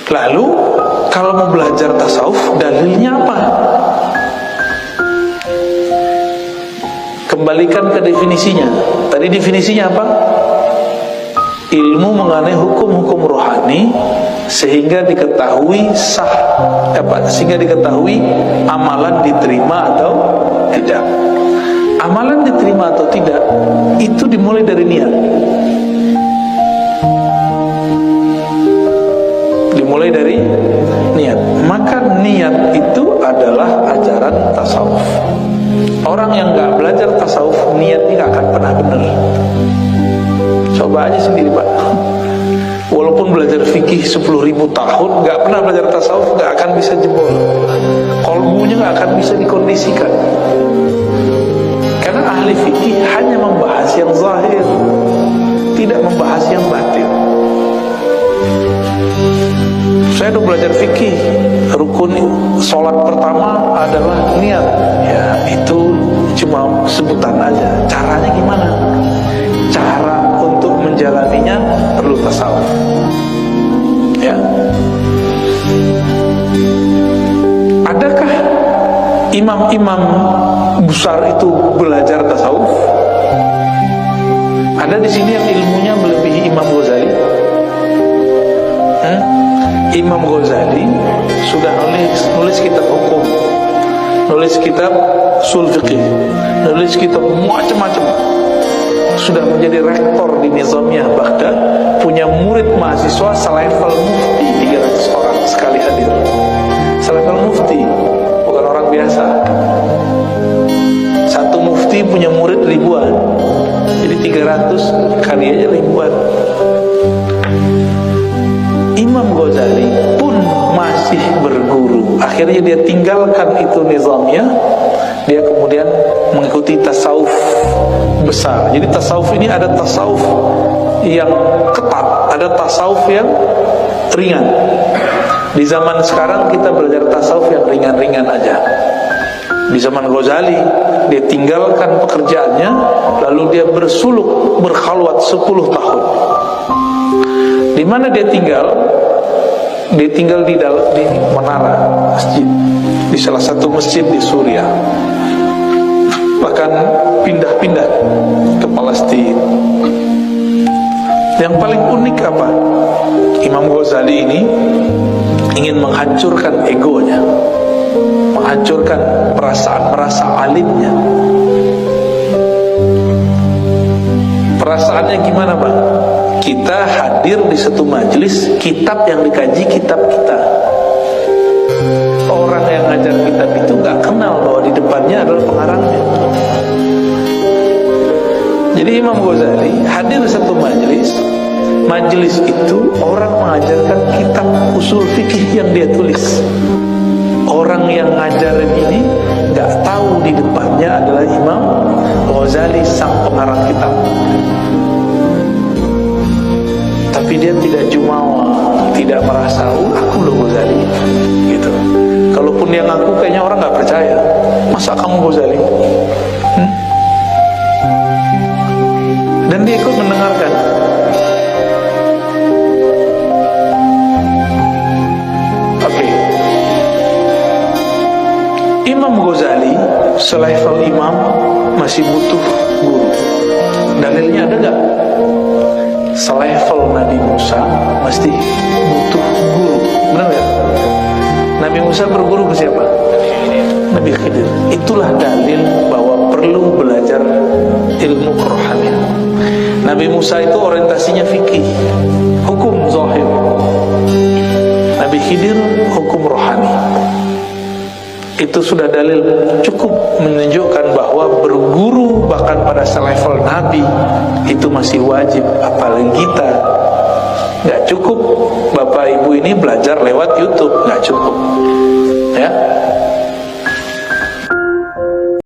Lalu kalau mau belajar tasawuf, dalilnya apa? Kembalikan ke definisinya. Tadi definisinya apa? Ilmu mengenai hukum-hukum rohani sehingga diketahui sehingga diketahui amalan diterima atau tidak. Amalan diterima atau tidak itu dimulai dari niat. Dimulai dari niat. Maka niat itu adalah ajaran tasawuf. Orang yang nggak belajar tasawuf, niatnya nggak akan pernah benar. Coba aja sendiri, Pak. Walaupun belajar fikih 10.000 tahun, nggak pernah belajar tasawuf, nggak akan bisa jebol. Kolbunya nggak akan bisa dikondisikan. Karena ahli fikih hanya membahas yang zahir, tidak membahas yang batin. Saya udah belajar fikih, rukun sholat pertama adalah niat. Ya, itu cuma sebutan aja. Caranya gimana? Cara untuk menjalaninya perlu tasawuf. Ya. Adakah imam-imam besar itu belajar tasawuf? Ada di sini yang ilmunya melebihi Imam Ghazali? Imam Ghazali sudah nulis kitab hukum, nulis kitab ushul fiqih, nulis kitab macam-macam. Sudah menjadi rektor di Nizamiyah Baghdad, punya murid mahasiswa selevel mufti 300 orang sekali hadir. Selevel mufti, bukan orang biasa. Satu mufti punya murid ribuan, jadi 300 kali aja ribuan. Imam Ghazali pun masih berguru. Akhirnya dia tinggalkan itu Nizamiyah. Dia kemudian mengikuti tasawuf besar. Jadi tasawuf ini ada tasawuf yang ketat, ada tasawuf yang ringan. Di zaman sekarang kita belajar tasawuf yang ringan-ringan aja. Di zaman Ghazali, dia tinggalkan pekerjaannya, lalu dia bersuluk, berkhalwat 10 tahun. Di mana dia tinggal? Dia tinggal di menara masjid, di salah satu masjid di Suriah. Bahkan pindah-pindah ke Palestina. Yang paling unik apa? Imam Ghazali ini ingin menghancurkan egonya, menghancurkan perasaan alimnya. Perasaannya gimana, Bang? Kita hadir di satu majelis, kitab yang dikaji kitab kita. Orang yang ngajar kitab itu gak kenal bahwa di depannya adalah pengarangnya. Jadi Imam Ghazali hadir di satu majelis. Majelis itu orang mengajarkan kitab usul fikih yang dia tulis. Orang yang ngajarin ini gak tahu di depannya adalah Imam Ghazali, sang pengarang kitab. Tapi dia tidak jumawa, tidak merasa aku loh Ghazali gitu. Kalaupun dia ngaku, kayaknya orang gak percaya. Masa kamu Ghazali? Dan dia ikut mendengarkan. Oke. Imam Ghazali selevel imam masih butuh guru. Dalilnya ada gak? Selevel Nabi Musa mesti butuh guru. Benar gak? Nabi Musa berguru ke siapa? Nabi Khidir. Itulah dalil bahwa perlu belajar ilmu kerohanian. Nabi Musa itu orientasinya fikih, hukum zahir. Nabi Khidir hukum rohani. Itu sudah dalil cukup menunjukkan bahwa berguru bahkan pada selevel Nabi itu masih wajib. Apalagi kita, gak cukup Bapak Ibu ini belajar lewat YouTube, gak cukup. Ya,